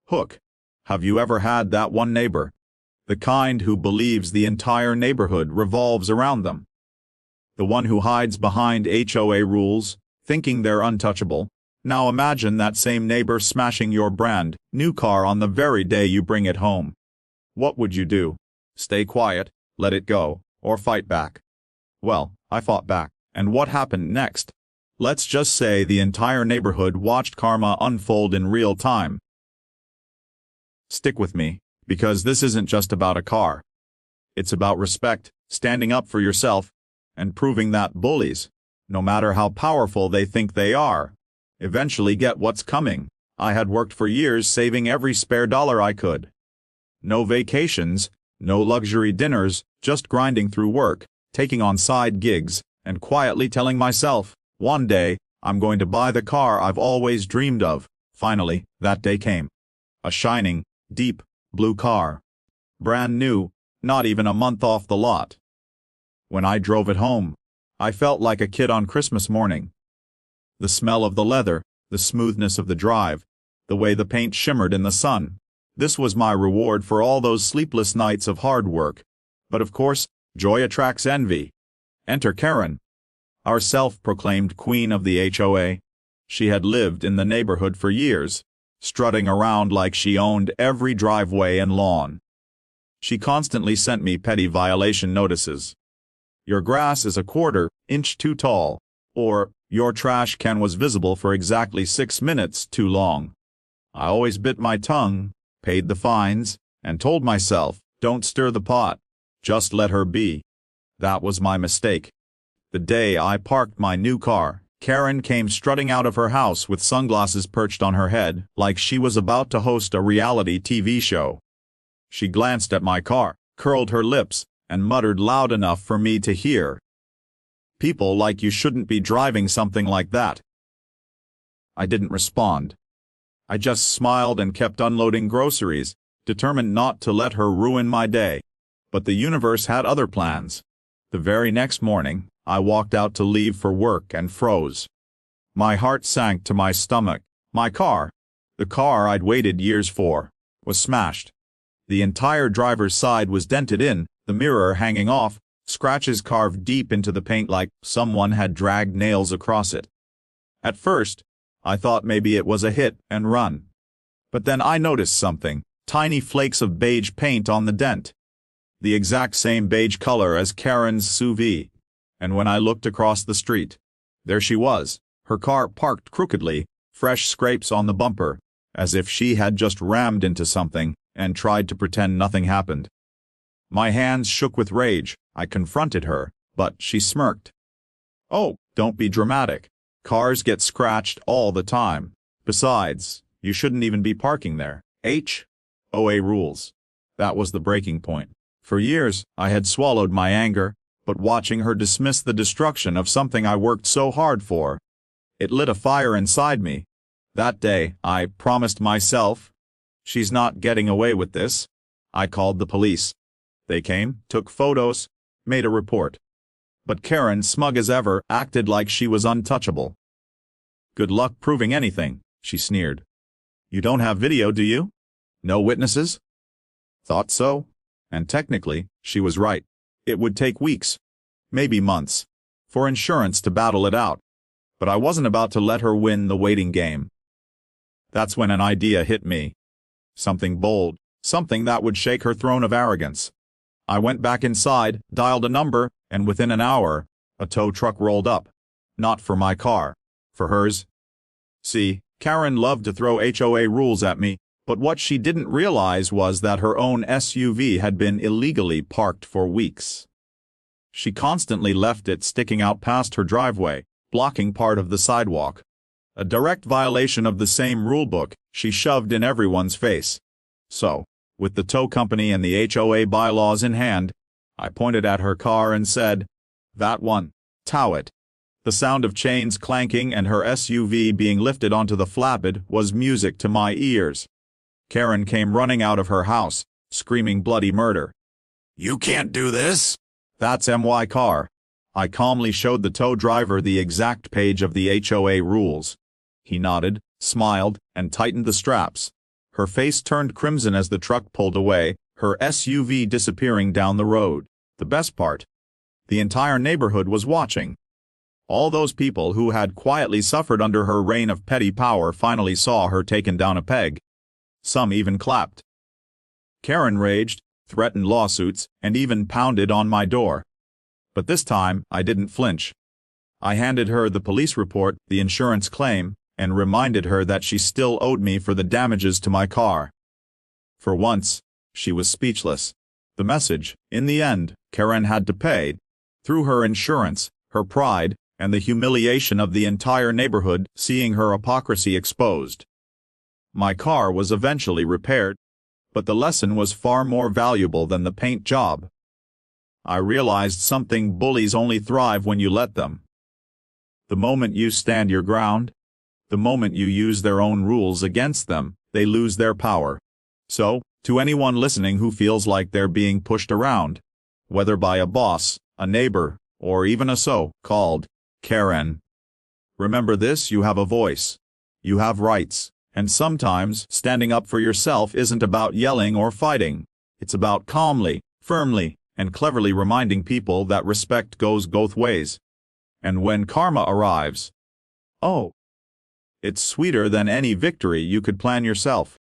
Hook. Have you ever had that one neighbor? The kind who believes the entire neighborhood revolves around them. The one who hides behind HOA rules, thinking they're untouchable. Now imagine that same neighbor smashing your brand new car on the very day you bring it home. What would you do? Stay quiet, let it go, or fight back? Well, I fought back. And what happened next? Let's just say the entire neighborhood watched karma unfold in real time. Stick with me, because this isn't just about a car. It's about respect, standing up for yourself, and proving that bullies, no matter how powerful they think they are, eventually get what's coming. I had worked for years saving every spare dollar I could. No vacations, no luxury dinners, just grinding through work, taking on side gigs, and quietly telling myself, one day, I'm going to buy the car I've always dreamed of. Finally, that day came. A shining, deep, blue car. Brand new, not even a month off the lot. When I drove it home, I felt like a kid on Christmas morning. The smell of the leather, the smoothness of the drive, the way the paint shimmered in the sun. This was my reward for all those sleepless nights of hard work. But of course, joy attracts envy. Enter Karen, our self-proclaimed queen of the HOA. She had lived in the neighborhood for years, strutting around like she owned every driveway and lawn. She constantly sent me petty violation notices. Your grass is a quarter-inch too tall, or your trash can was visible for exactly 6 minutes too long. I always bit my tongue, paid the fines, and told myself, don't stir the pot, just let her be. That was my mistake. The day I parked my new car, Karen came strutting out of her house with sunglasses perched on her head, like she was about to host a reality TV show. She glanced at my car, curled her lips, and muttered loud enough for me to hear. People like you shouldn't be driving something like that. I didn't respond. I just smiled and kept unloading groceries, determined not to let her ruin my day. But the universe had other plans. The very next morning, I walked out to leave for work and froze. My heart sank to my stomach. My car, the car I'd waited years for, was smashed. The entire driver's side was dented in, the mirror hanging off, scratches carved deep into the paint like someone had dragged nails across it. At first, I thought maybe it was a hit and run. But then I noticed something, tiny flakes of beige paint on the dent. The exact same beige color as Karen's SUV. And when I looked across the street, there she was, her car parked crookedly, fresh scrapes on the bumper, as if she had just rammed into something and tried to pretend nothing happened. My hands shook with rage. I confronted her, but she smirked. Oh, don't be dramatic. Cars get scratched all the time. Besides, you shouldn't even be parking there. HOA rules. That was the breaking point. For years, I had swallowed my anger, but watching her dismiss the destruction of something I worked so hard for, it lit a fire inside me. That day, I promised myself, she's not getting away with this. I called the police. They came, took photos, made a report. But Karen, smug as ever, acted like she was untouchable. Good luck proving anything, she sneered. You don't have video, do you? No witnesses? Thought so. And technically, she was right. It would take weeks, maybe months, for insurance to battle it out. But I wasn't about to let her win the waiting game. That's when an idea hit me. Something bold, something that would shake her throne of arrogance. I went back inside, dialed a number, and within an hour, a tow truck rolled up. Not for my car, for hers. See, Karen loved to throw HOA rules at me, but what she didn't realize was that her own SUV had been illegally parked for weeks. She constantly left it sticking out past her driveway, blocking part of the sidewalk. A direct violation of the same rulebook she shoved in everyone's face. So, with the tow company and the HOA bylaws in hand, I pointed at her car and said, "That one, tow it." The sound of chains clanking and her SUV being lifted onto the flatbed was music to my ears. Karen came running out of her house, screaming bloody murder. "You can't do this!" "That's my car." I calmly showed the tow driver the exact page of the HOA rules. He nodded, smiled, and tightened the straps. Her face turned crimson as the truck pulled away, her SUV disappearing down the road. The best part? The entire neighborhood was watching. All those people who had quietly suffered under her reign of petty power finally saw her taken down a peg. Some even clapped. Karen raged, threatened lawsuits, and even pounded on my door. But this time, I didn't flinch. I handed her the police report, the insurance claim, and reminded her that she still owed me for the damages to my car. For once, she was speechless. The message, in the end, Karen had to pay, through her insurance, her pride, and the humiliation of the entire neighborhood seeing her hypocrisy exposed. My car was eventually repaired, but the lesson was far more valuable than the paint job. I realized something: bullies only thrive when you let them. The moment you stand your ground, the moment you use their own rules against them, they lose their power. So, to anyone listening who feels like they're being pushed around, whether by a boss, a neighbor, or even a so-called Karen, remember this: you have a voice. You have rights. And sometimes, standing up for yourself isn't about yelling or fighting. It's about calmly, firmly, and cleverly reminding people that respect goes both ways. And when karma arrives, oh, it's sweeter than any victory you could plan yourself.